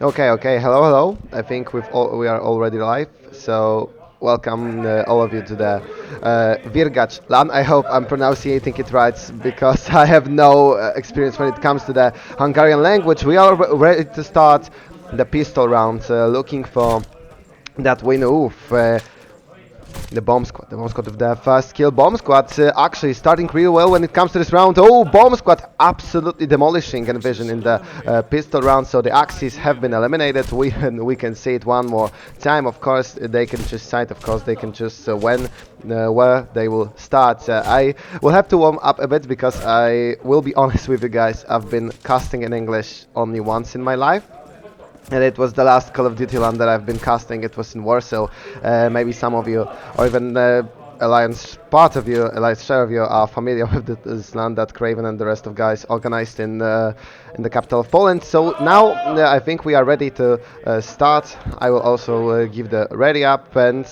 Okay. Hello. I think we are already live. So welcome all of you to the VIRGÁCS LAN. I hope I'm pronouncing it right because I have no experience when it comes to the Hungarian language. We are ready to start the pistol round, looking for that win. Oof. The bomb squad with the first kill. Bomb squad actually starting really well when it comes to this round. Oh, bomb squad absolutely demolishing Envision in the pistol round. So the Axis have been eliminated. We can see it one more time. Of course, they can choose side. Of course, they can choose when, where they will start. I will have to warm up a bit because I will be honest with you guys. I've been casting in English only once in my life. And it was the last Call of Duty LAN that I've been casting. It was in Warsaw. Maybe some of you, or even Alliance share of you, are familiar with this LAN that Craven and the rest of guys organized in the capital of Poland. So now I think we are ready to start. I will also give the ready up, and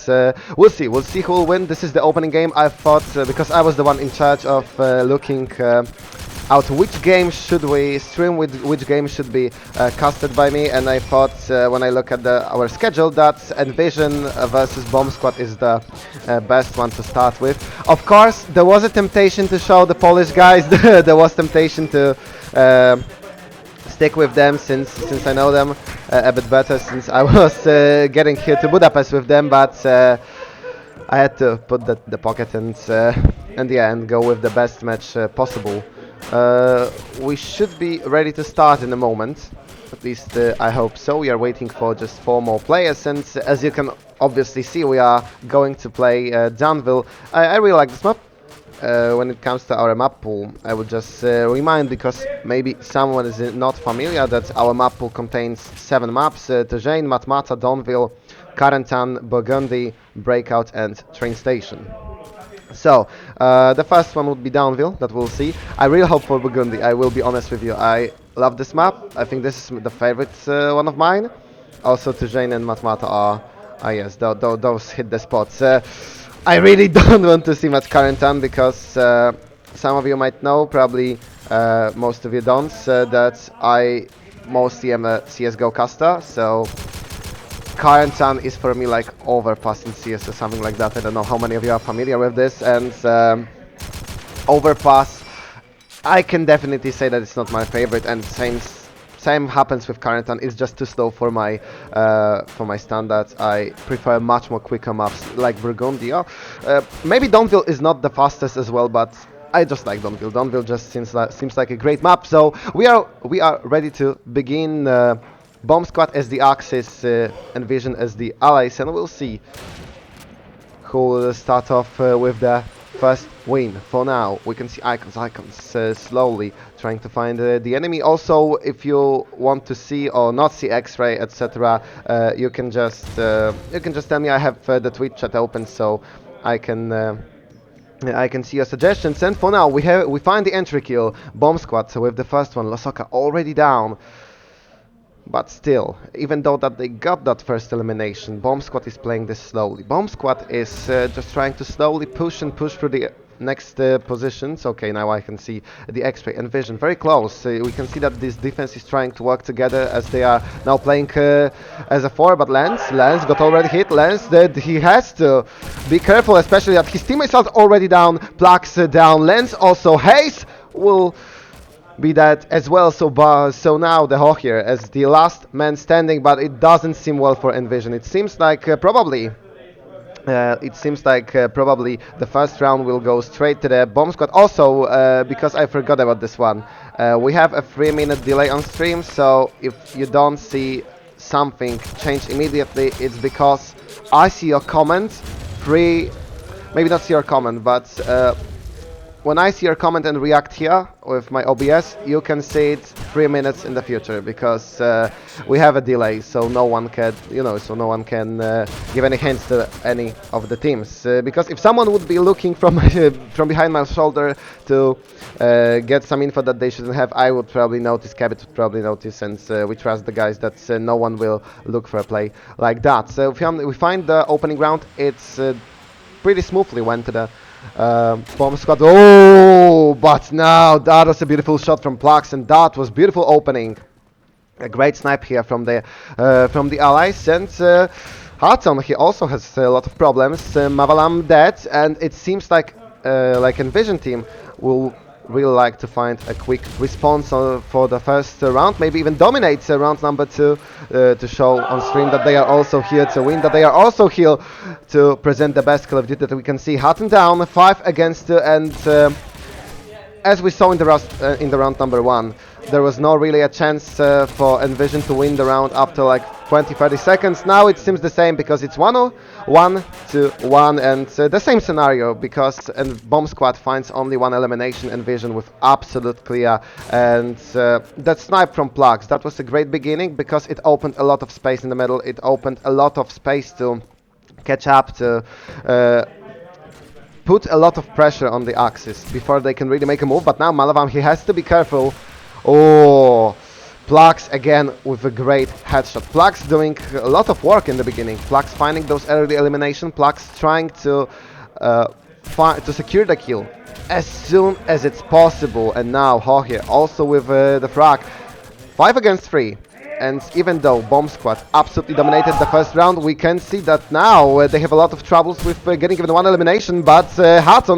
we'll see. We'll see who will win. This is the opening game. I thought because I was the one in charge of looking out which games should we stream, which games should be casted by me, and I thought when I look at our schedule that Envision versus Bomb Squad is the best one to start with. Of course, there was a temptation to show the Polish guys. There was temptation to stick with them since I know them a bit better since I was getting here to Budapest with them, but I had to put the pocket and yeah, and go with the best match possible. We should be ready to start in a moment. At least I hope so. We are waiting for just 4 more players, and as you can obviously see, we are going to play Danville. I really like this map. When it comes to our map pool, I would just remind, because maybe someone is not familiar, that our map pool contains 7 maps: Tejane, Matmata, Donville, Carentan, Burgundy, Breakout, and Train Station. So, the first one would be Downville, that we'll see. I really hope for Burgundy, I will be honest with you. I love this map. I think this is the favorite one of mine. Also, Tujane and Matmata yes, those hit the spots. I really don't want to see much Carentan because some of you might know, probably most of you don't, that I mostly am a CSGO caster, so Carentan is for me like Overpass in CS or something like that. I don't know how many of you are familiar with this, and Overpass, I can definitely say that it's not my favorite, and same happens with Carentan. It's just too slow for my standards. I prefer much more quicker maps like Burgundy. Maybe Donville is not the fastest as well, but I just like Donville. Donville just seems like a great map. So we are ready to begin. Bomb Squad as the Axis, Envision as the Allies, and we'll see who will start off with the first win. For now, we can see icons slowly trying to find the enemy. Also, if you want to see or not see X-ray, etc., you can just tell me. I have the Twitch chat open, so I can see your suggestions. And for now, we find the entry kill. Bomb Squad, so with the first one, Losoka already down. But still, even though that they got that first elimination, Bomb Squad is playing this slowly. Bomb Squad is just trying to slowly push through the next positions. Okay, now I can see the X-ray and Vision very close. We can see that this defense is trying to work together as they are now playing as a 4, but Lance got already hit. Lance, that he has to be careful, especially that his teammates are already down. Plax down. Lance also. Hayes will be that as well. So now the Hawk here as the last man standing, but it doesn't seem well for Envision. It seems like probably the first round will go straight to the Bomb Squad. Also, because I forgot about this one, we have a 3-minute delay on stream, so if you don't see something change immediately, it's because I see your comment. Maybe not see your comment, but when I see your comment and react here with my OBS, you can see it 3 minutes in the future, because we have a delay, so no one can, give any hints to any of the teams. Because if someone would be looking from from behind my shoulder to get some info that they shouldn't have, I would probably notice. Kebit would probably notice, since we trust the guys that no one will look for a play like that. So we find the opening round. It's pretty smoothly went to the Bomb Squad. Oh, but now that was a beautiful shot from Plax, and that was beautiful opening. A great snipe here from the allies, and Hudson, he also has a lot of problems. Mavalam dead, and it seems like Envision team will really like to find a quick response for the first round, maybe even dominate round number 2 to show on stream that they are also here to win, that they are also here to present the best Call of Duty that we can see. Hutton down, 5 against 2, and as we saw in the round number 1, there was no really a chance for Envision to win the round after like 20-30 seconds. Now it seems the same because it's 1-1, and the same scenario because Bomb Squad finds only one elimination, Envision with absolute clear, and that snipe from Plugs, that was a great beginning because it opened a lot of space in the middle, it opened a lot of space to catch up, to put a lot of pressure on the Axis before they can really make a move. But now Malavam, he has to be careful. Oh, Plugs again with a great headshot. Plugs doing a lot of work in the beginning. Plugs finding those early elimination. Plugs trying to secure the kill as soon as it's possible. And now Ho here also with the frag. 5 against 3. And even though Bomb Squad absolutely dominated the first round, we can see that now they have a lot of troubles with getting even one elimination. But Hutton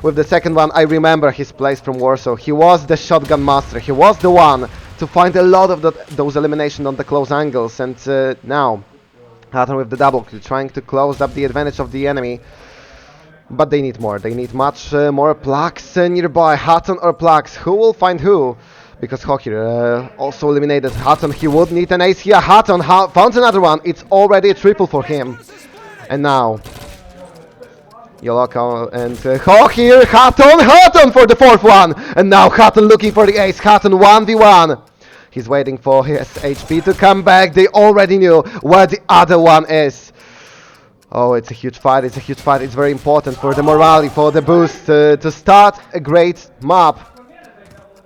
with the second one, I remember his place from Warsaw. He was the shotgun master. He was the one to find a lot of those eliminations on the close angles. And now Hutton with the double kill, trying to close up the advantage of the enemy. But they need more. They need much more Plugs nearby. Hutton or Plugs? Who will find who? Because Hawker also eliminated Hutton. He would need an ace here. Hutton found another one. It's already a triple for him. And now Yoloko and Hawker. Hutton for the fourth one. And now Hutton looking for the ace. Hutton 1v1. He's waiting for his HP to come back. They already knew where the other one is. Oh, it's a huge fight. It's a huge fight. It's very important for the morale, for the boost to start a great map.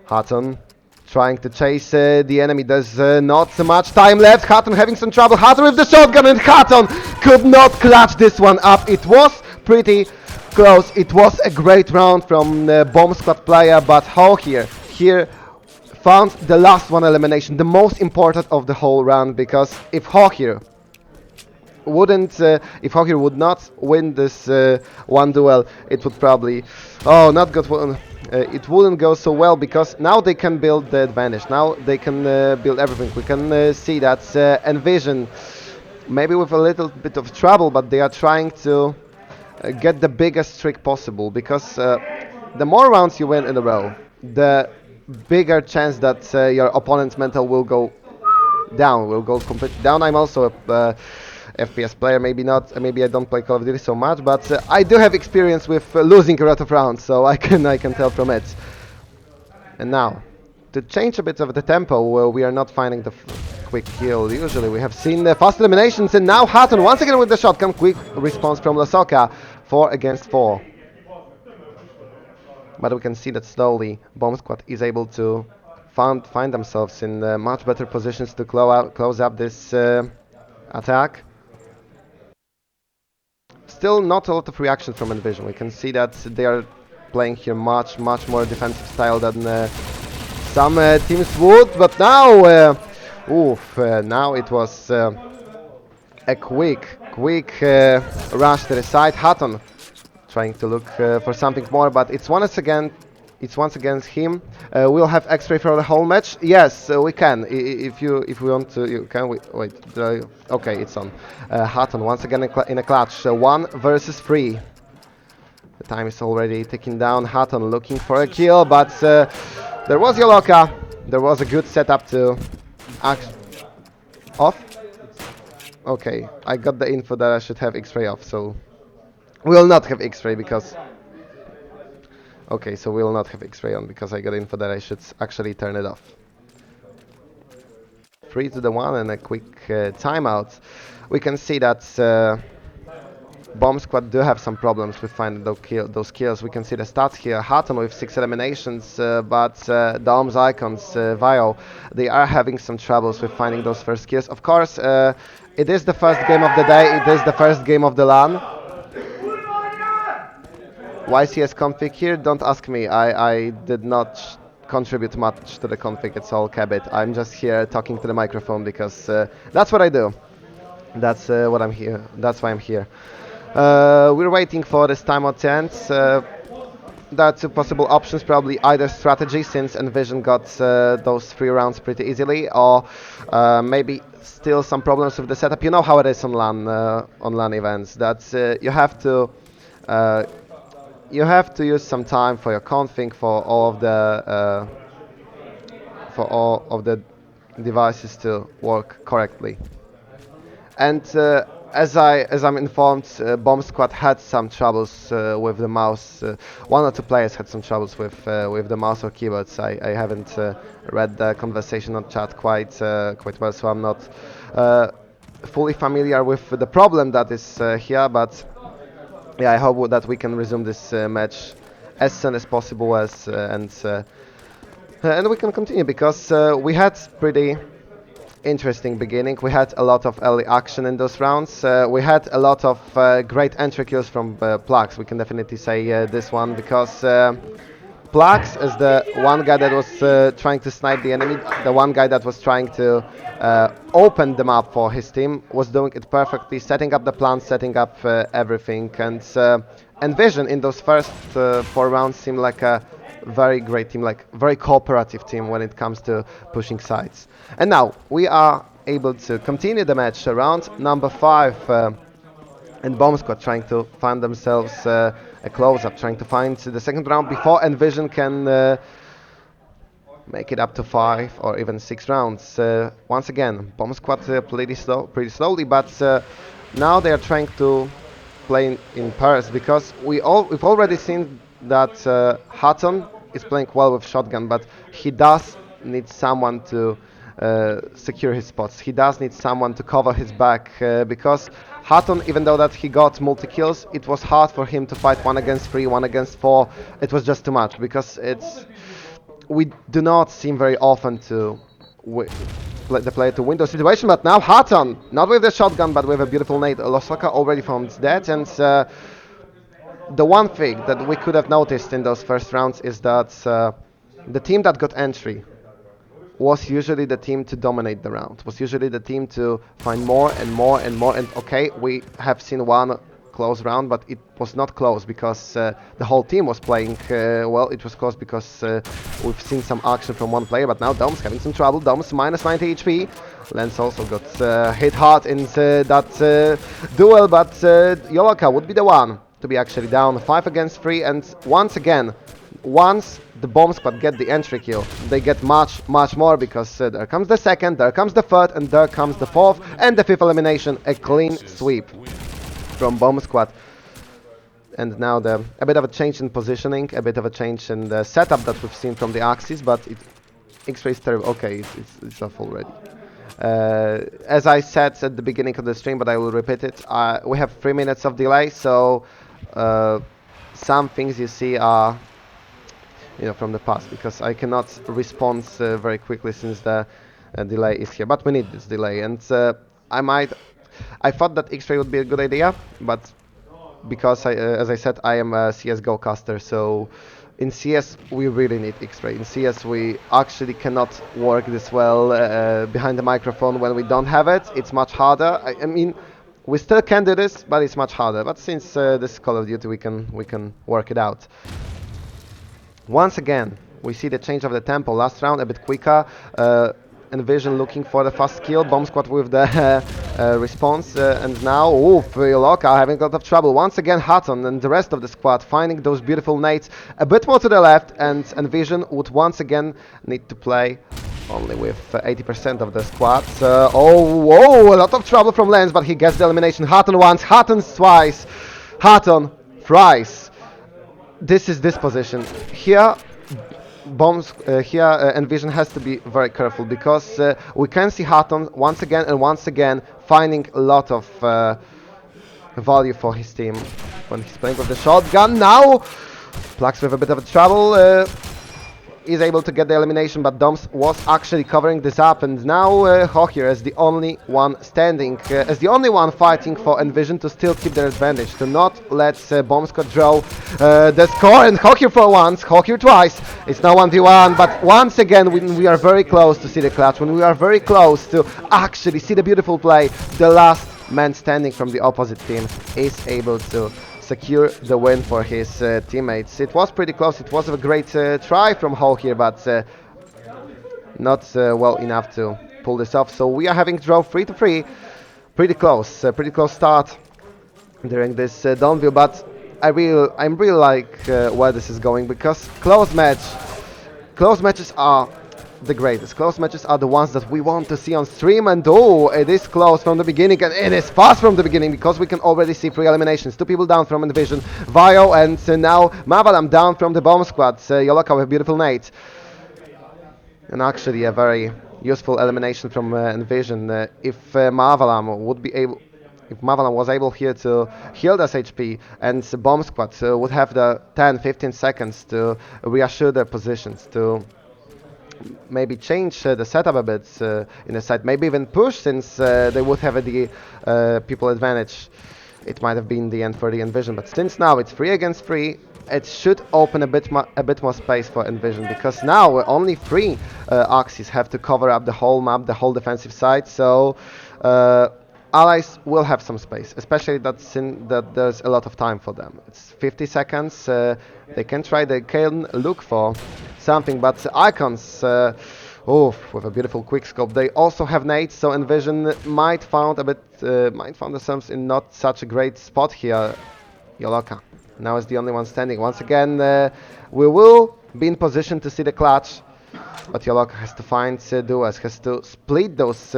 Hutton trying to chase the enemy. There's not so much time left. Hutton having some trouble. Hutton with the shotgun, and Hutton could not clutch this one up. It was pretty close. It was a great round from the Bomb Squad player, but Ho here found the last one elimination, the most important of the whole round, because if Ho here would not win this one duel, it would probably not good one. It wouldn't go so well, because now they can build the advantage. Now they can build everything. We can see that Envision, maybe with a little bit of trouble, but they are trying to get the biggest trick possible, because the more rounds you win in a row, the bigger chance that your opponent's mental will go down, completely down. I'm also a FPS player, maybe not, maybe I don't play Call of Duty so much, but I do have experience with losing a lot of rounds, so I can tell from it. And now, to change a bit of the tempo, we are not finding the quick kill. Usually we have seen the fast eliminations, and now Hutton once again with the shotgun. Quick response from Lasoka, 4 against 4. But we can see that slowly Bomb Squad is able to find themselves in much better positions to close up this attack. Still not a lot of reaction from Envision. We can see that they are playing here much more defensive style than some teams would. But now, now it was a quick rush to the side. Hutton trying to look for something more, but it's once again him. We'll have X-ray for the whole match. Yes, we can. If we want to, you can. Wait. Okay, it's on. Hutton once again in a clutch. 1 versus 3. The time is already ticking down. Hutton looking for a kill, but there was Yoloka. There was a good setup to act off. Okay, I got the info that I should have X-ray off, so we will not have X-ray because. Okay, so we will not have X-ray on because I got info that I should actually turn it off. 3-1 and a quick timeout. We can see that Bomb Squad do have some problems with finding those kills. We can see the stats here. Hutton with 6 eliminations, but Dom's Icons, Vio, they are having some troubles with finding those first kills. Of course, it is the first game of the day. It is the first game of the LAN. YCS config here, don't ask me, I did not contribute much to the config. It's all kebit. I'm just here talking to the microphone because that's what I do. That's what I'm here. That's why I'm here. We're waiting for this timeout to end. There are two possible options, probably either strategy, since Envision got those 3 rounds pretty easily, or maybe still some problems with the setup. You know how it is on LAN events. That you have to use some time for your config, for all of the devices to work correctly. And as I'm informed, Bomb Squad had some troubles with the mouse. 1 or 2 players had some troubles with the mouse or keyboards. I haven't read the conversation on chat quite well, so I'm not fully familiar with the problem that is here. But yeah, I hope that we can resume this match as soon as possible, and we can continue, because we had pretty interesting beginning. We had a lot of early action in those rounds. We had a lot of great entry kills from Plax. We can definitely say this one, because Plax is the one guy that was trying to snipe the enemy, the one guy that was trying to open the map for his team, was doing it perfectly, setting up the plan, setting up everything. And Envision in those first 4 rounds seemed like a very great team, like very cooperative team when it comes to pushing sides. And now we are able to continue the match. Round number 5, and Bomb Squad trying to find themselves a close-up, trying to find the second round before Envision can make it up to 5 or even 6 rounds. Once again, Bomb Squad pretty slowly, but now they are trying to play in pairs, because we've already seen that Hutton is playing well with shotgun, but he does need someone to secure his spots. He does need someone to cover his back, because Hutton, even though that he got multi-kills, it was hard for him to fight 1 against 3, 1 against 4. It was just too much, because we do not seem very often to the player to win those situation. But now Hutton, not with the shotgun, but with a beautiful nade. Losaka already found dead, and the one thing that we could have noticed in those first rounds is that the team that got entry was usually the team to dominate the round, was usually the team to find more and more and more. And okay, we have seen one close round, but it was not close because the whole team was playing well. It was close because we've seen some action from one player, but now Dom's having some trouble. Dom's minus 90 HP. Lens also got hit hard in that duel, but Yoloka would be the one to be actually down 5 against 3. And once again, once the Bomb Squad get the entry kill, they get much more, because there comes the second, there comes the third, and there comes the fourth, and the 5th elimination, a clean sweep from Bomb Squad. And now a bit of a change in positioning, a bit of a change in the setup that we've seen from the Axis, but X-Ray is terrible. Okay, it's off already. As I said at the beginning of the stream, but I will repeat it, we have 3 minutes of delay, so some things you see are from the past, because I cannot respond very quickly since the delay is here. But we need this delay, and I thought that X-Ray would be a good idea, but because as I said, I am a CSGO caster, so in CS we really need X-Ray. In CS we actually cannot work this well behind the microphone when we don't have it. It's much harder. I mean, we still can do this, but it's much harder. But since this is Call of Duty, we can work it out. Once again, we see the change of the tempo. Last round a bit quicker. Envision looking for the fast kill. Bomb Squad with the response. And now, Yoloka having a lot of trouble. Once again, Hutton and the rest of the squad finding those beautiful nades a bit more to the left. And Envision would once again need to play only with 80% of the squad. A lot of trouble from Lens, but he gets the elimination. Hutton once, Hutton twice, Hutton thrice. This is this position. Here, Envision has to be very careful, because we can see Hutton once again finding a lot of value for his team when he's playing with the shotgun. Now, Plax with a bit of trouble. is able to get the elimination, but Doms was actually covering this up, and now Hockey is the only one standing, as the only one fighting for Envision to still keep their advantage, to not let bombsquad draw the score, and Hockey for once, Hockey twice. It's now 1v1, but once again when we are very close to see the clutch, when we are very close to actually see the beautiful play, the last man standing from the opposite team is able to secure the win for his teammates. It was pretty close. It was a great try from Hall here, but not well enough to pull this off. So we are having draw 3-3. Pretty close start during this downview, but I'm really like where this is going, because close matches are the greatest. Close matches are the ones that we want to see on stream, and oh, it is close from the beginning, and it is fast from the beginning, because we can already see 3 eliminations. 2 people down from Envision, Vio, and now Mavalam down from the bomb squad. Yoloka with a beautiful nade. And actually a very useful elimination from Envision. If Mavalam was able here to heal this HP, and the bomb squad would have the 10-15 seconds to reassure their positions, to maybe change the setup a bit in the side, maybe even push, since they would have the people advantage. It might have been the end for the Envision, but since now it's 3 against 3, it should open a bit more space for Envision, because now only 3 axes have to cover up the whole map, the whole defensive side, so Allies will have some space, especially that there's a lot of time for them. It's 50 seconds, they can look for something, but Icons, with a beautiful quickscope, they also have nades, so Envision might find themselves in not such a great spot here. Yoloka now is the only one standing. Once again, we will be in position to see the clutch, but Yoloka has to find duos, has to split those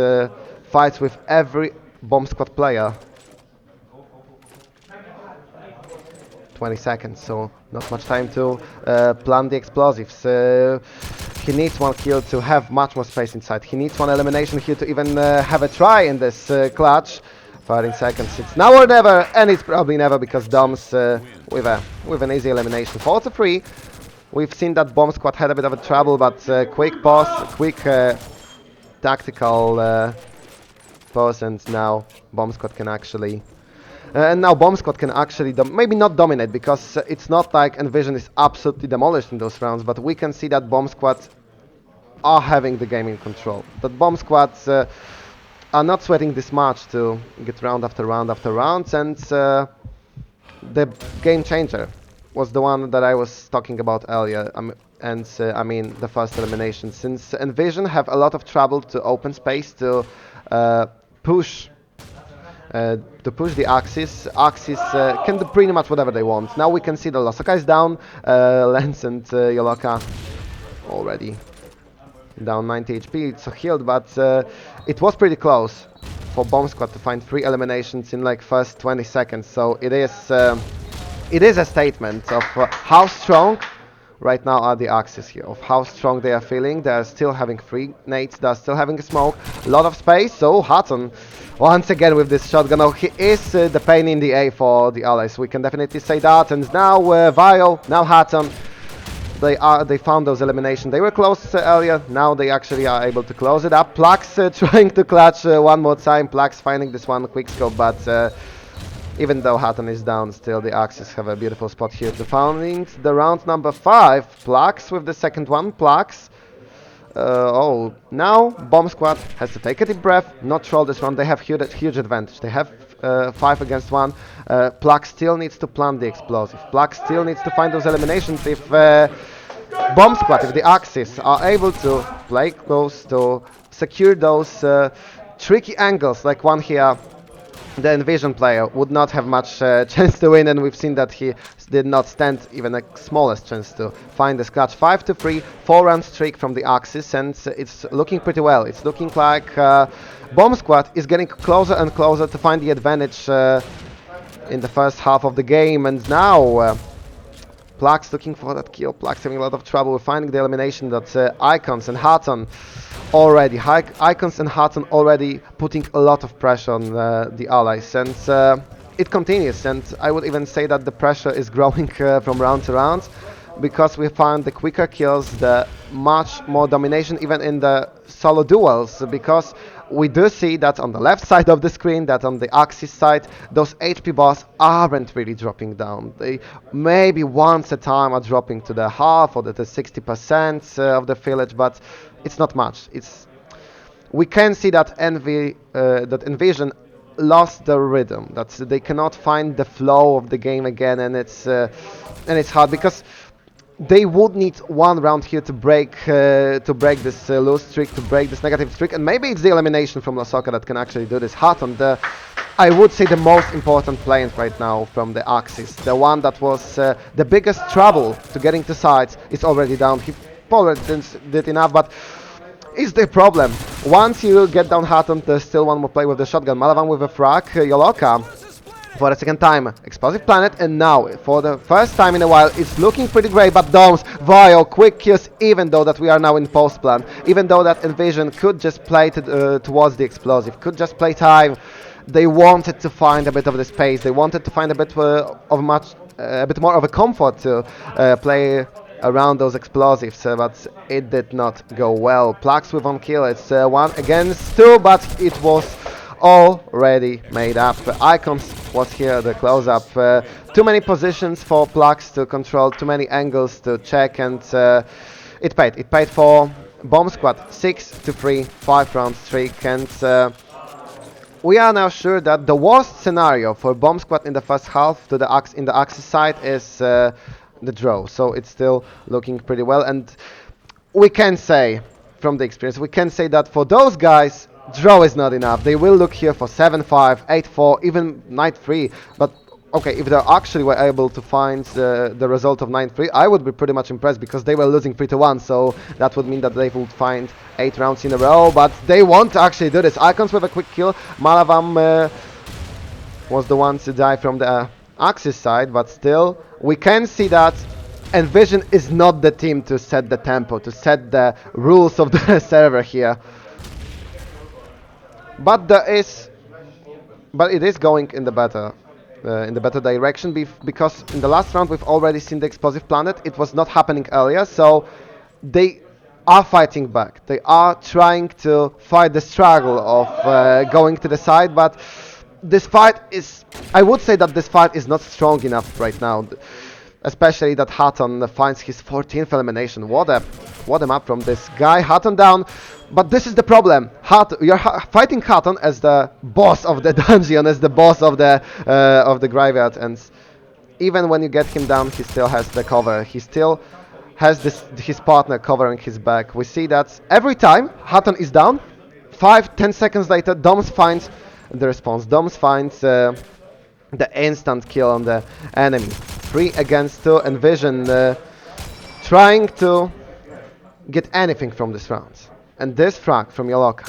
fights with every bomb squad player. 20 seconds, so not much time to plant the explosives. He needs 1 kill to have much more space inside. He needs 1 elimination here to even have a try in this clutch. 13 seconds, it's now or never, and it's probably never, because Doms with an easy elimination. 4-3. We've seen that bomb squad had a bit of a trouble, but quick pause, quick tactical pause, and now bomb squad can actually maybe not dominate, because it's not like Envision is absolutely demolished in those rounds, but we can see that bomb squads are having the game in control. That bomb squads are not sweating this much to get round after round after round, and the game changer was the one that I was talking about earlier, I mean the first elimination, since Envision have a lot of trouble to open space, to push the Axis. Axis can do pretty much whatever they want. Now we can see the Lasaka is down, Lens and Yoloka already down 90 HP, it's healed, but it was pretty close for Bomb Squad to find 3 eliminations in like first 20 seconds, so it is a statement of how strong right now are the Axis here, of how strong they are feeling. They are still having 3 nades, they are still having a smoke, a lot of space, so Hutton once again with this shotgun. Oh, he is the pain in the A for the Allies, we can definitely say that. And now Vio, now Hutton, they found those eliminations. They were close earlier, now they actually are able to close it up. Plax trying to clutch one more time, Plax finding this one quick scope, but even though Hutton is down, still the Axis have a beautiful spot here to founding the round number 5. Plax with the second one. Plax. Now Bomb Squad has to take a deep breath, not troll this round. They have huge advantage. They have 5 against 1. Plax still needs to plant the explosive. Plax still needs to find those eliminations. If Bomb Squad, if the Axis are able to play close, to secure those tricky angles, like one here, the Envision player would not have much chance to win, and we've seen that he did not stand even the smallest chance to find this clutch. 5-3, 4-round streak from the Axis, and it's looking pretty well. It's looking like Bomb Squad is getting closer and closer to find the advantage in the first half of the game, and now Plax looking for that kill. Plax having a lot of trouble with finding the elimination. That Icons and Hutton already, Icons and Hutton already putting a lot of pressure on the Allies, and it continues, and I would even say that the pressure is growing from round to round. because we found the quicker kills, the much more domination even in the solo duels, because we do see that on the left side of the screen, that on the Axis side, those HP bars aren't really dropping down. They maybe once a time are dropping to the half or the 60% of the village, but it's not much. We can see that that Envision lost the rhythm, that they cannot find the flow of the game again, and it's hard because they would need one round here to break this lose streak, to break this negative streak, and maybe it's the elimination from Lasaka that can actually do this. Hatton, I would say the most important player right now from the Axis, the one that was the biggest trouble to getting to sides, is already down. He already did enough, but is the problem. Once you get down Hatton, there's still one more play with the shotgun. Malavan with a frag, Yoloka for the second time, Explosive Planet, and now, for the first time in a while, it's looking pretty great, but Domes, Vile, quick kills, even though that we are now in post-plan, even though that Envision could just play towards the Explosive, could just play time. They wanted to find a bit of the space, they wanted to find a bit a bit more of a comfort to play around those explosives, but it did not go well. Plax with one kill, it's 1 against 2, but it was already made up. Icons was here the close-up. Too many positions for Plax to control, too many angles to check, and it paid. It paid for Bomb Squad. 6-3, 5-round streak, and we are now sure that the worst scenario for Bomb Squad in the first half in the Axis side is the draw. So it's still looking pretty well, and we can say from the experience, we can say that for those guys, draw is not enough. They will look here for 7-5, 8-4, even 9-3. But okay, if they actually were able to find the result of 9-3, I would be pretty much impressed, because they were losing 3-1. So that would mean that they would find 8 rounds in a row. But they want to actually do this. Icons with a quick kill. Malavam was the one to die from the Axis side, but still, we can see that Envision is not the team to set the tempo, to set the rules of the server here. But it is going in the better direction, because in the last round we've already seen the Explosive Planet. It was not happening earlier, so they are fighting back. They are trying to fight the struggle of going to the side, but this fight is, I would say that this fight is not strong enough right now. Especially that Hatton finds his 14th elimination. What a map from this guy. Hatton down, but this is the problem. You're fighting Hatton as the boss of the dungeon, as the boss of the graveyard, and even when you get him down, he still has the cover. He still has his partner covering his back. We see that every time Hatton is down, 5-10 seconds later, Doms finds the response. Doms finds the instant kill on the enemy. 3 against 2, Envision trying to get anything from this round. And this frag from Yoloka,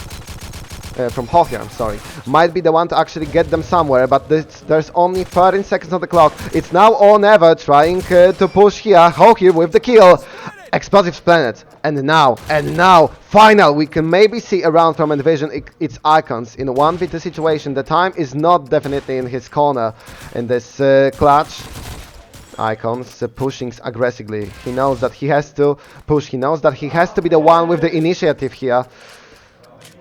from Hohir, I'm sorry, might be the one to actually get them somewhere, but there's only 13 seconds on the clock. It's now or never, trying to push here. Hohir with the kill. Explosive Planet, and now, final, we can maybe see a round from Envision. It's Icons in a 1v2 situation. The time is not definitely in his corner in this clutch. Icons pushing aggressively. He knows that he has to push. He knows that he has to be the one with the initiative here.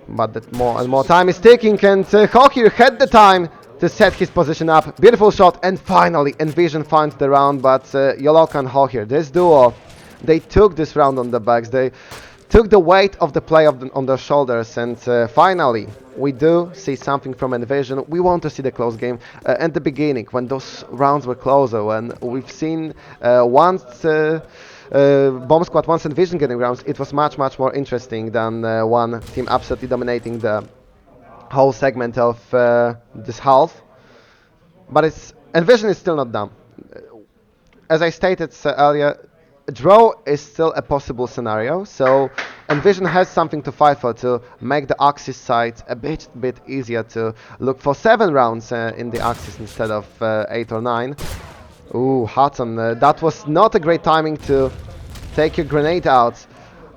But that more and more time is ticking, and Hohir had the time to set his position up. Beautiful shot, and finally Envision finds the round. But Yoloka and Hohir, this duo, they took this round on the backs. They took the weight of the play on their shoulders, and finally we do see something from Envision. We want to see the close game. At the beginning, when those rounds were closer, when we've seen once Bomb Squad, once Envision getting rounds, it was much more interesting than one team absolutely dominating the whole segment of this half. But Envision is still not done. As I stated earlier, draw is still a possible scenario, so Envision has something to fight for to make the Axis side a bit easier, to look for 7 rounds in the Axis instead of 8 or 9. Ooh, Hatton, that was not a great timing to take your grenade out,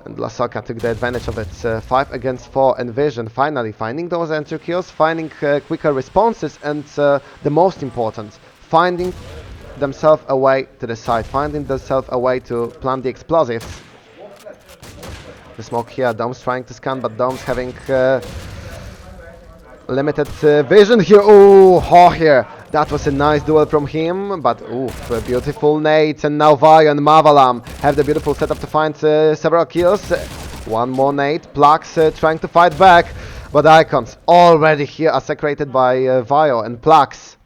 and Lasaka took the advantage of it. 5 against 4, Envision finally finding those entry kills, finding quicker responses, and the most important, finding themselves a way to the side, finding themselves a way to plant the explosives. The smoke here, Dom's trying to scan, but Dom's having limited vision here. Ooh, Haw here. That was a nice duel from him, but oof, beautiful nades. And now Vaio and Mavalam have the beautiful setup to find several kills. One more nade. Plux trying to fight back, but Icons already here are separated by Vaio and Plux.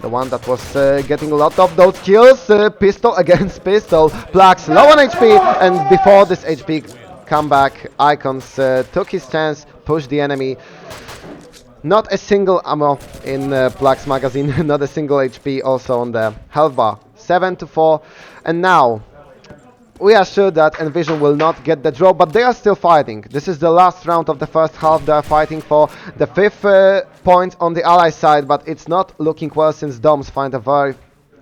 The one that was getting a lot of those kills. Pistol against pistol. Plux low on HP, and before this HP comeback, Icons took his chance, pushed the enemy. Not a single ammo in Plux magazine, not a single HP also on the health bar. 7-4, and now we are sure that Envision will not get the draw, but they are still fighting. This is the last round of the first half. They are fighting for the 5th point on the ally side, but it's not looking well since Doms find a very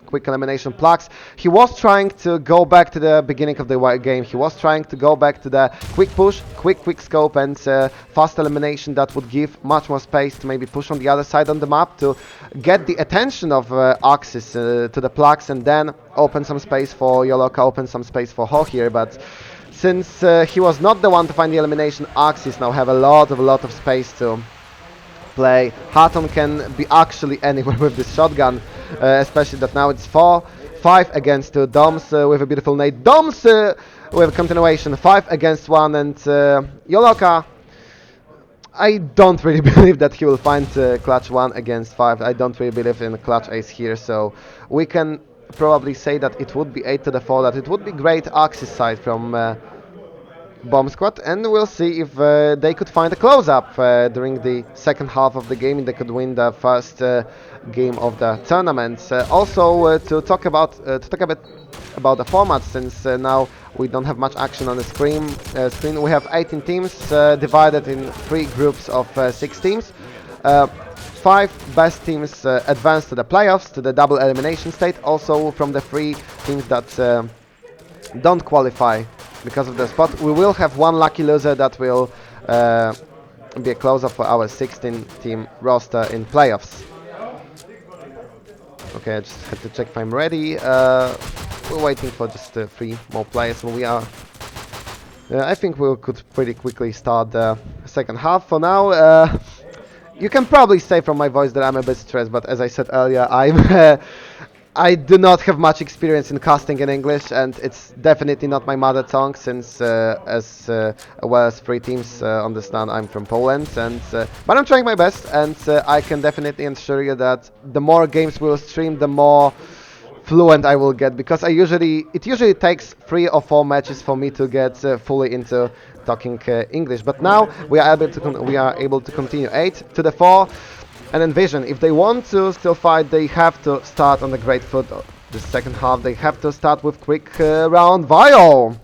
quick elimination. Plux, he was trying to go back to the beginning of the game. He was trying to go back to the quick push, quick scope, and fast elimination that would give much more space to maybe push on the other side on the map to get the attention of Axis to the Plux, and then open some space for Yoloka, open some space for Ho here. But since he was not the one to find the elimination, Axis now have a lot of space to play. Hatton can be actually anywhere with this shotgun, especially that now it's 4-5 against 2. Doms with a beautiful nade. Doms with continuation, 5 against 1, and Yoloka, I don't really believe that he will find clutch 1 against 5. I don't really believe in clutch ace here, so we can probably say that it would be 8-4, that it would be great Axis side from bombsquad, and we'll see if they could find a close-up during the second half of the game. They could win the first game of the tournament. Also, to talk a bit about the format, since now we don't have much action on the screen. We have 18 teams divided in 3 groups of 6 teams. 5 best teams advance to the playoffs, to the double elimination state. Also, from the 3 teams that don't qualify because of the spot, we will have one lucky loser that will be a closer for our 16-team roster in playoffs. Okay, I just had to check if I'm ready. We're waiting for just 3 more players, and we are. I think we could pretty quickly start the second half. For now, you can probably say from my voice that I'm a bit stressed, but as I said earlier, I do not have much experience in casting in English, and it's definitely not my mother tongue, since as well as 3 teams understand I'm from Poland. And but I'm trying my best, and I can definitely assure you that the more games we'll stream, the more fluent I will get, because it usually takes 3 or 4 matches for me to get fully into talking English. But now we are able to continue. 8-4. And Envision, if they want to still fight, they have to start on the great foot. The second half, they have to start with quick round. Vaio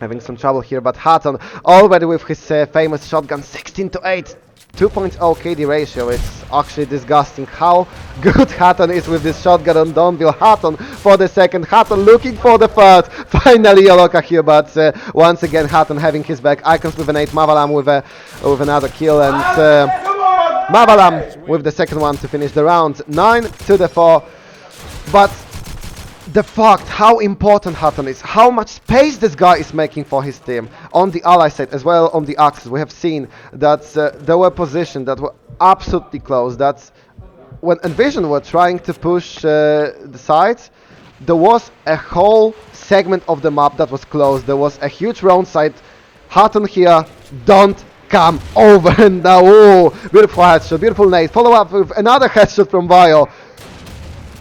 having some trouble here, but Hatton already with his famous shotgun. 16-8, 2.0 KD ratio. It's actually disgusting how good Hatton is with this shotgun on Donville. Hatton for the second, Hatton looking for the third. Finally Yoloka here, but once again Hatton having his back. Icons with an 8, Mavalam with another kill, and Mavalam with the second one to finish the round. 9-4. But the fact how important Hatton is, how much space this guy is making for his team on the ally side as well on the axis. We have seen that there were positions that were absolutely close. That when Envision were trying to push the sides, there was a whole segment of the map that was closed. There was a huge round side. Hatton here, don't come over, and now, oh, beautiful headshot, beautiful nade, follow up with another headshot from Vaio.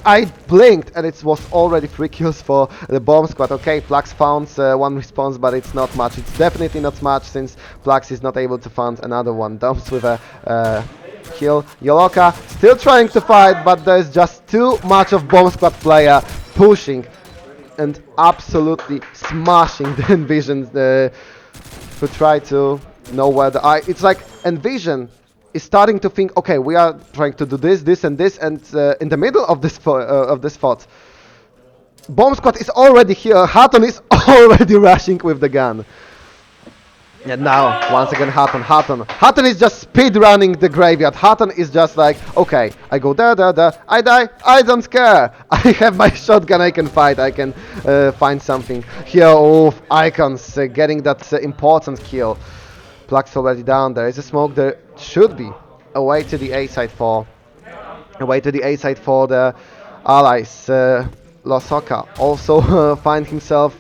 I blinked and it was already 3 kills for the bomb squad. Okay, Plux found 1 response, but it's not much. It's definitely not much since Plux is not able to find another one. Dumps with a kill. Yoloka still trying to fight, but there's just too much of bomb squad player pushing and absolutely smashing the Envision who try to know where the eye. It's like Envision is starting to think, okay, we are trying to do this, and this, and in the middle of this fight, Bomb Squad is already here. Hatton is already rushing with the gun. And now, once again, Hatton is just speed running the graveyard. Hatton is just like, okay, I go there, there, there, I die, I don't care. I have my shotgun, I can fight, I can find something. Here, oof, Icons getting that important kill. Pluck's already down, there is a smoke, there should be a way to the A side for the allies. Losaka also find himself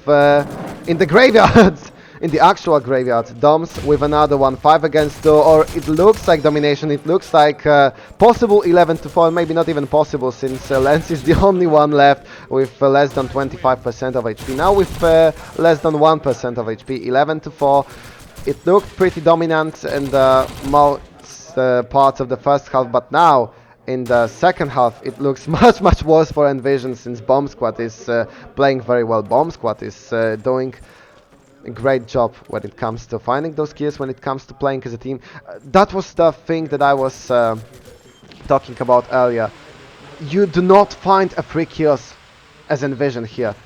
in the graveyard, in the actual graveyard. Doms with another one, 5 against 2, or it looks like domination. It looks like possible 11 to 4, maybe not even possible, since Lance is the only one left with less than 25% of HP. Now with less than 1% of HP, 11 to 4. It looked pretty dominant in the most parts of the first half, but now in the second half it looks much worse for Envision, since bombsquad is playing very well. Bombsquad is doing a great job when it comes to finding those kills, when it comes to playing as a team. That was the thing that I was talking about earlier. You do not find a free kills as Envision here.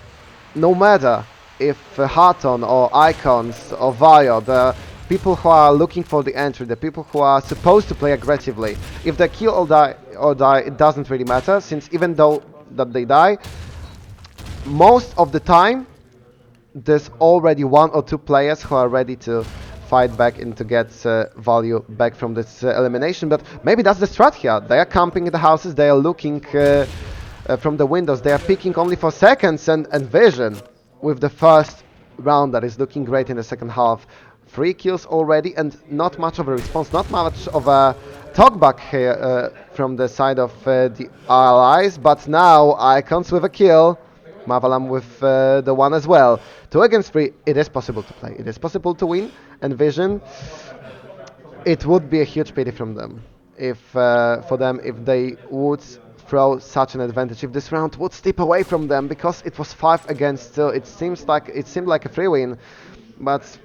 No matter if Hatton or Icons or Vio, the people who are looking for the entry, the people who are supposed to play aggressively, if they kill or die, it doesn't really matter, since even though that they die, most of the time there's already 1 or 2 players who are ready to fight back and to get value back from this elimination. But maybe that's the strat here. They are camping in the houses, they are looking from the windows, they are picking only for seconds, and Vision with the first round that is looking great in the second half. 3 kills already and not much of a response, not much of a talkback here from the side of the allies, but now Icons with a kill, Mavalam with the one as well. 2 against 3, it is possible to play, it is possible to win, and Vision, it would be a huge pity from them if for them if they would throw such an advantage, if this round would slip away from them, because it was 5 against 2. It seemed like a free win, but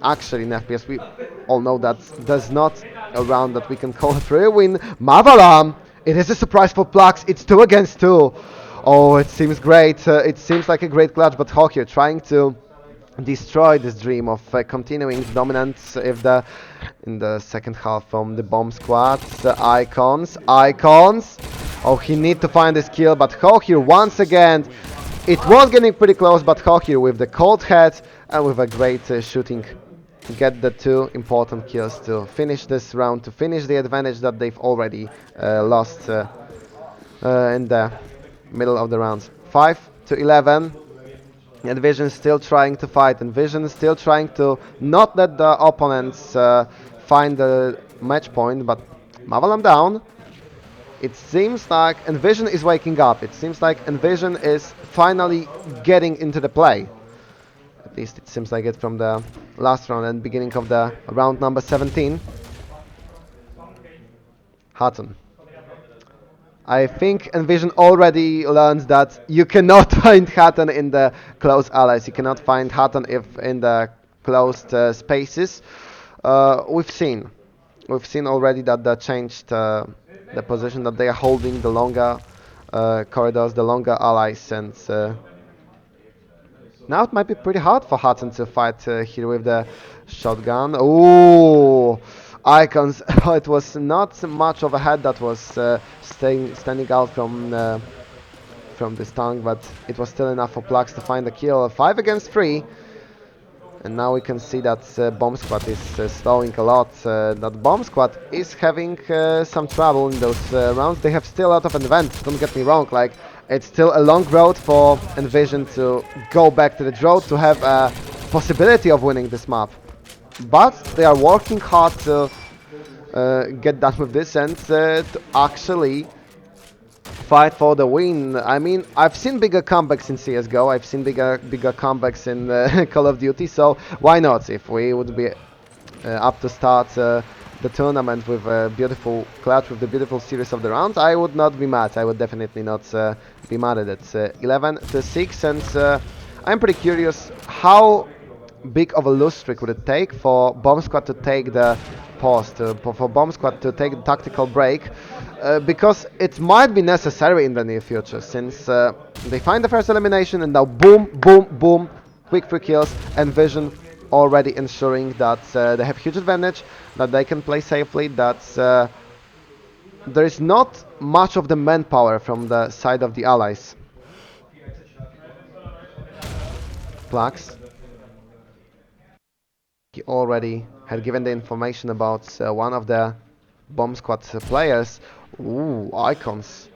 actually in FPS we all know that there's not a round that we can call a free win. Mavalam, it is a surprise for Plux. It's 2 against 2. Oh, it seems great. It seems like a great clutch, but Hawk here trying to destroy this dream of continuing dominance in the second half from the bomb squads. Icons. Oh, he need to find this kill, but Hawk here once again. It was getting pretty close, but Hawk here with the cold head and with a great shooting get the 2 important kills to finish this round, to finish the advantage that they've already lost in the middle of the round. 5 to 11. And Vision still trying to fight, and Vision still trying to not let the opponents find the match point, but Mavalam down. It seems like Envision is waking up. It seems like Envision is finally getting into the play. At least it seems like it from the last round and beginning of the round number 17. Hatton. I think Envision already learned that you cannot find Hatton in the close allies. You cannot find Hatton if in the closed spaces. We've seen already that they changed the position, that they are holding the longer corridors, the longer allies, and now it might be pretty hard for Hatton to fight here with the shotgun. Ooh, Icons. It was not much of a head that was standing out from this tongue, but it was still enough for Plux to find the kill. 5 against 3. And now we can see that Bomb Squad is slowing a lot. That Bomb Squad is having some trouble in those rounds. They have still a lot of advantage, don't get me wrong. Like, it's still a long road for Envision to go back to the draw, to have a possibility of winning this map. But they are working hard to get done with this and to actually fight for the win. I mean, I've seen bigger comebacks in CSGO, I've seen bigger comebacks in Call of Duty, so why not? If we would be up to start the tournament with a beautiful clutch, with the beautiful series of the rounds, I would not be mad. I would definitely not be mad at it. 11 to 6, and I'm pretty curious how big of a lose streak would it take for Bomb Squad to take the pause, for Bomb Squad to take the tactical break, because it might be necessary in the near future, since they find the first elimination and now boom, boom, boom, quick 3 kills, and Vision already ensuring that they have huge advantage, that they can play safely, that there is not much of the manpower from the side of the allies. Plax, he already had given the information about one of the bomb squad players. Ooh, Icons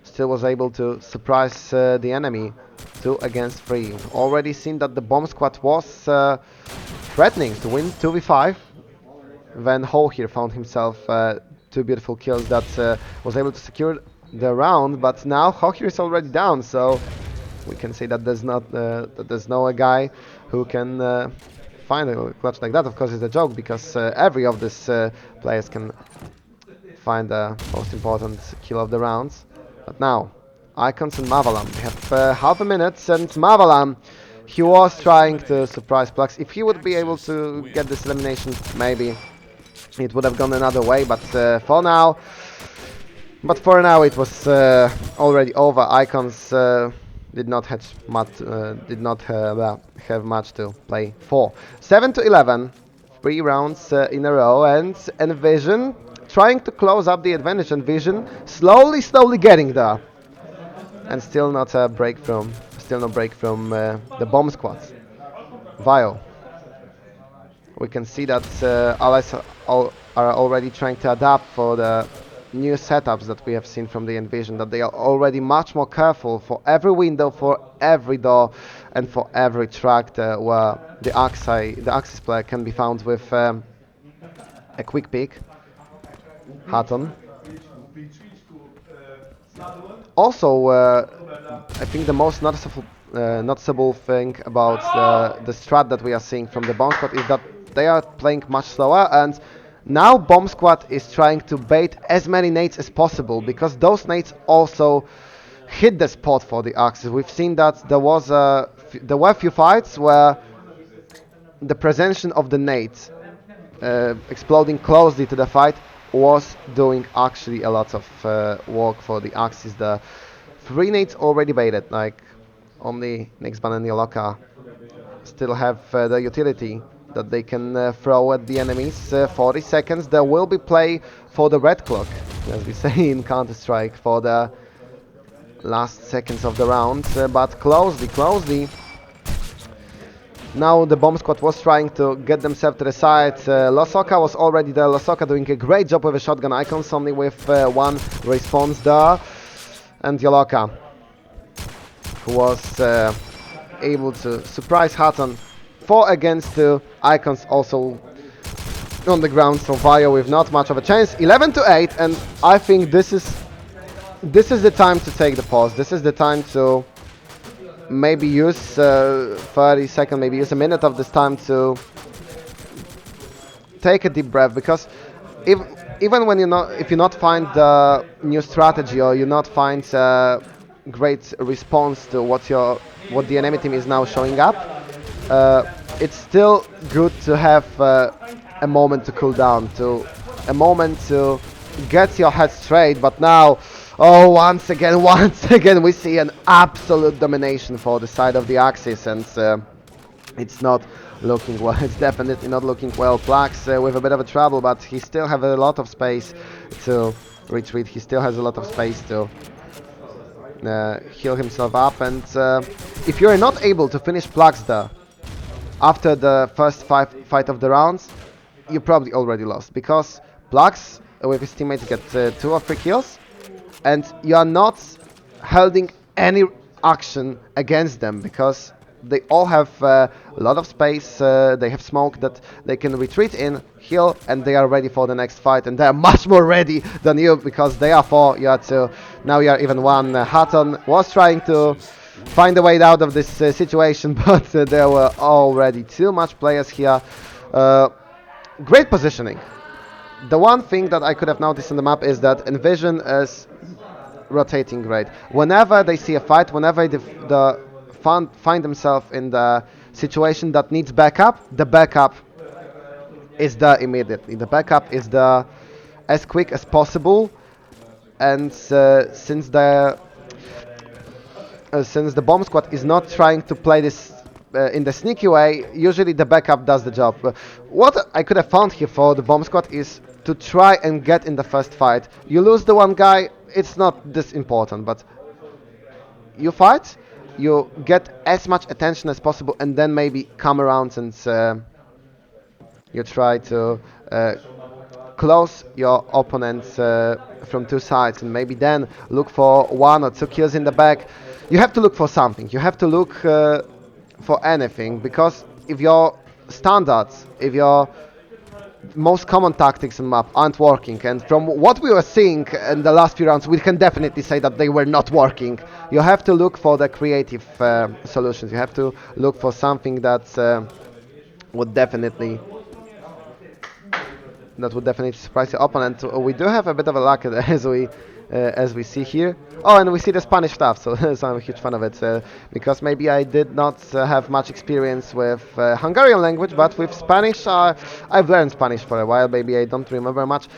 still was able to surprise the enemy. 2 against 3. We've already seen that the bomb squad was threatening to win 2v5. Then Ho here found himself 2 beautiful kills that was able to secure the round, but now Ho here is already down, so we can say that there's no a guy who can find a clutch like that. Of course, it's a joke because every of these players can find the most important kill of the rounds. But now, Icons and Mavalam, they have half a minute, and Mavalam, he was trying to surprise Plax. If he would be able to get this elimination, maybe it would have gone another way, but for now it was already over. Icons did not have much to play for. 7-11, 3 rounds in a row, and Envision trying to close up the advantage. Envision slowly getting there, and still no break from the bomb squads. Vio. We can see that allies are already trying to adapt for the new setups that we have seen from the Envision, that they are already much more careful for every window, for every door, and for every track where the Axis player can be found with a quick peek. Hatton. Also, I think the most noticeable thing about the strat that we are seeing from the Bomb Squad is that they are playing much slower, and now Bomb Squad is trying to bait as many nades as possible, because those nades also hit the spot for the Axis. We've seen that there were a few fights where the presence of the nades exploding closely to the fight was doing actually a lot of work for the Axis. The 3 nades already baited, like only Nexban and Yoloka still have the utility that they can throw at the enemies. 40 seconds, there will be play for the red clock, as we say in Counter-Strike, for the last seconds of the round, but closely. Now the Bomb Squad was trying to get themselves to the side. Losoka was already there. Losoka doing a great job with a shotgun Icons, only with 1 response there. And Yoloka, who was able to surprise Hatton. 4 against 2. Icons also on the ground, so Vio with not much of a chance. 11-8, and I think this is the time to take the pause. This is the time to maybe use 30 seconds, maybe use a minute of this time to take a deep breath, because even when if you not find the new strategy, or you not find a great response to what the enemy team is now showing up, it's still good to have a moment to cool down, a moment to get your head straight. But now, oh, once again, we see an absolute domination for the side of the Axis, and it's not looking well. It's definitely not looking well. Plax with a bit of a trouble, but he still has a lot of space to retreat. He still has a lot of space to heal himself up, and if you're not able to finish Plax there after the first fight of the rounds, you probably already lost, because Plax with his teammates get 2 or 3 kills, and you are not holding any action against them, because they all have a lot of space. They have smoke that they can retreat in, heal, and they are ready for the next fight, and they are much more ready than you, because they are 4, you are 2, now you are even 1. Hatton was trying to find a way out of this situation, but there were already too much players here. Great positioning. The one thing that I could have noticed on the map is that Envision is rotating great. Whenever they see a fight, whenever they find themselves in the situation that needs backup, the backup is there immediately. The backup is there as quick as possible, and since the Bomb Squad is not trying to play this in the sneaky way, usually the backup does the job. What I could have found here for the bomb squad is to try and get in the first fight. You lose the one guy, it's not this important, but you fight, you get as much attention as possible, and then maybe come around and you try to close your opponents from two sides, and maybe then look for 1 or 2 kills in the back. You have to look for something. You have to look for anything, because if your standards, if your most common tactics on map aren't working, and from what we were seeing in the last few rounds, we can definitely say that they were not working. You have to look for the creative solutions. You have to look for something that would definitely surprise your opponent. We do have a bit of a luck as we see here. Oh, and we see the Spanish stuff, so, so I'm a huge fan of it, because maybe I did not have much experience with Hungarian language, but with Spanish, I've learned Spanish for a while. Maybe I don't remember much.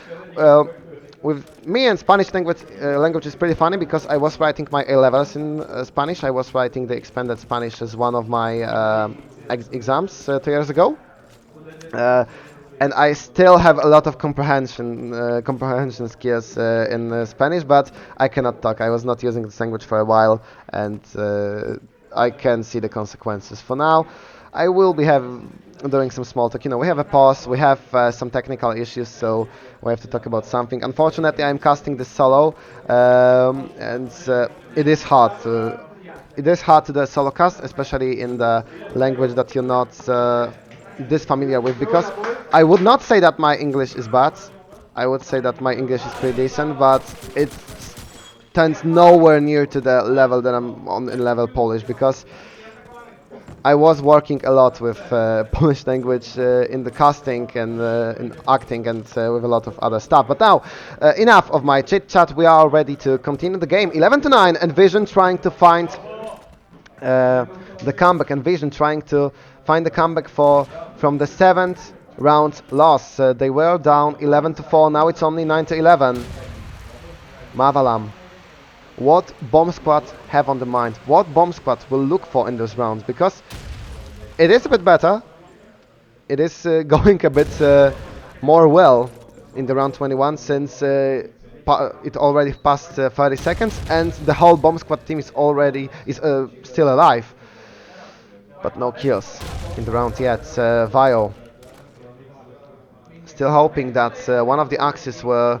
With me and Spanish language is pretty funny, because I was writing my A-levels in Spanish. I was writing the expanded Spanish as one of my exams 2 years ago. And I still have a lot of comprehension skills in Spanish, but I cannot talk. I was not using this language for a while, and I can see the consequences. For now, I will be doing some small talk. You know, we have a pause, we have some technical issues, so we have to talk about something. Unfortunately, I'm casting this solo, and it is hard to do a solo cast, especially in the language that you're not this familiar with, because I would not say that my English is bad. I would say that my English is pretty decent, but it tends nowhere near to the level that I'm on in level Polish, because I was working a lot with Polish language in the casting and in acting, and with a lot of other stuff. But now, enough of my chit chat. We are ready to continue the game. 11-9, and Vision trying to find the comeback, and Vision trying to find the comeback from the 7th round loss. They were down 11-4. Now it's only 9-11. Mavalam, what bomb squad have on the mind? What bomb squad will look for in those rounds? Because it is a bit better. It is going a bit more well in the round 21, since it already passed 30 seconds, and the whole bomb squad team is still alive. But no kills in the round yet. Vio still hoping that one of the Axis will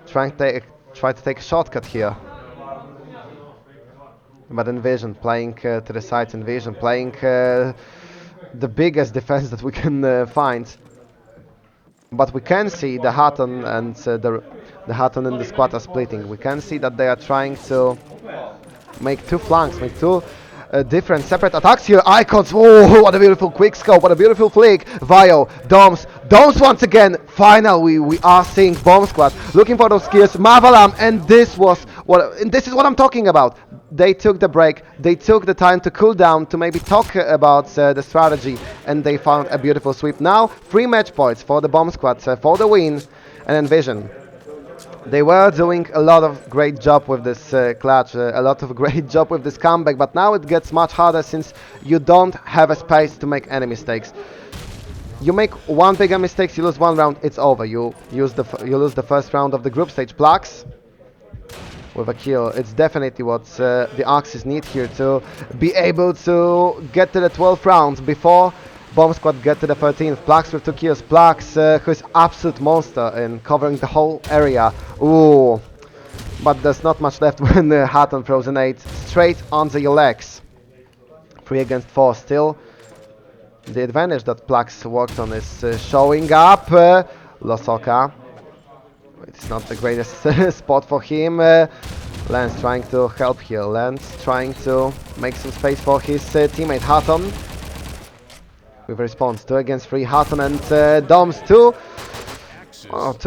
try to take a shortcut here. But Envision playing to the sides, Envision playing the biggest defense that we can find. But we can see the Hatton and the Hatton and the squad are splitting. We can see that they are trying to make two flanks, make two different separate attacks here. Icons, oh, what a beautiful quick scope, what a beautiful flick. Vio, Doms once again. Finally, we are seeing Bomb Squad looking for those kills. Mavalam, and this is what I'm talking about. They took the break, they took the time to cool down, to maybe talk about the strategy, and they found a beautiful sweep. Now, 3 match points for the Bomb Squad for the win, and Envision. They were doing a lot of great job with this clutch, a lot of great job with this comeback, but now it gets much harder, since you don't have a space to make any mistakes. You make one bigger mistake, you lose one round, it's over. You lose the first round of the group stage. Plax with a kill. It's definitely what the Axis need here to be able to get to the 12th round before Bomb Squad get to the 13th. Plax with 2 kills. Plax, who is absolute monster in covering the whole area. Ooh, but there's not much left when Hatton throws an 8 straight under your legs. 3 against 4 still. The advantage that Plax worked on is showing up. Losoka. It's not the greatest spot for him. Lance trying to help here. Lance trying to make some space for his teammate Hatton. With response, 2 against 3, Hatton and Doms, 2 out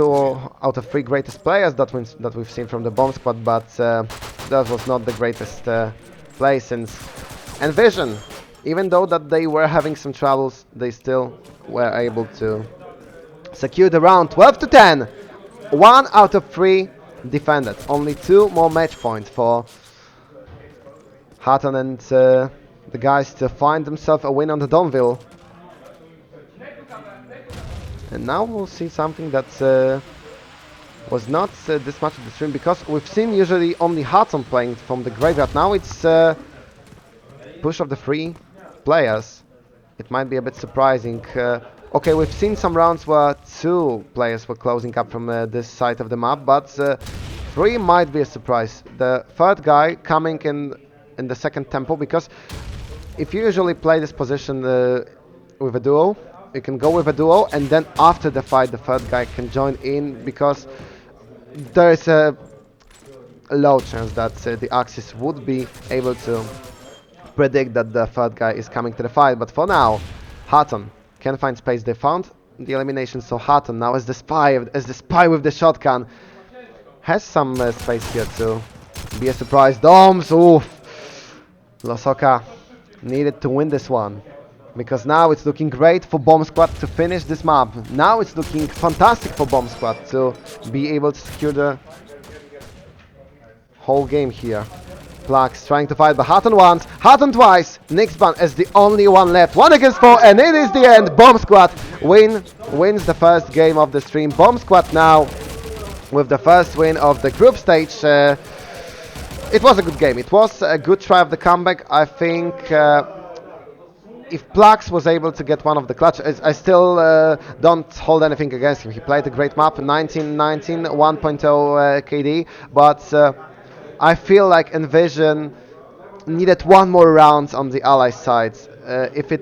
of 3 greatest players that we've seen from the Bomb Squad, but that was not the greatest play, since Envision, even though that they were having some troubles, they still were able to secure the round. 12-10, 1 out of 3 defended. Only 2 more match points for Hatton and the guys to find themselves a win on the Donville. And now we'll see something that was not this much of the stream, because we've seen usually only Hudson playing from the graveyard. Now it's push of the 3 players. It might be a bit surprising. Okay, we've seen some rounds where 2 players were closing up from this side of the map, but 3 might be a surprise. The 3rd guy coming in the second tempo, because if you usually play this position with a duo, you can go with a duo, and then after the fight the 3rd guy can join in, because there is a low chance that the Axis would be able to predict that the 3rd guy is coming to the fight. But for now, Hutton can find space. They found the elimination, so Hutton now as the spy with the shotgun has some space here to be a surprise. Doms, oof! Losoka needed to win this one, because now it's looking great for Bomb Squad to finish this map. Now it's looking fantastic for Bomb Squad to be able to secure the whole game here. Plax trying to fight, but Hutton once, Hutton twice. Nixban as the only one left. 1 against 4, and it is the end. Bomb Squad wins the first game of the stream. Bomb Squad now with the first win of the group stage. It was a good game. It was a good try of the comeback. I think if Plax was able to get one of the clutch, I still don't hold anything against him. He played a great map, 19-19, 1.0 KD, but I feel like Envision needed one more round on the ally side. If it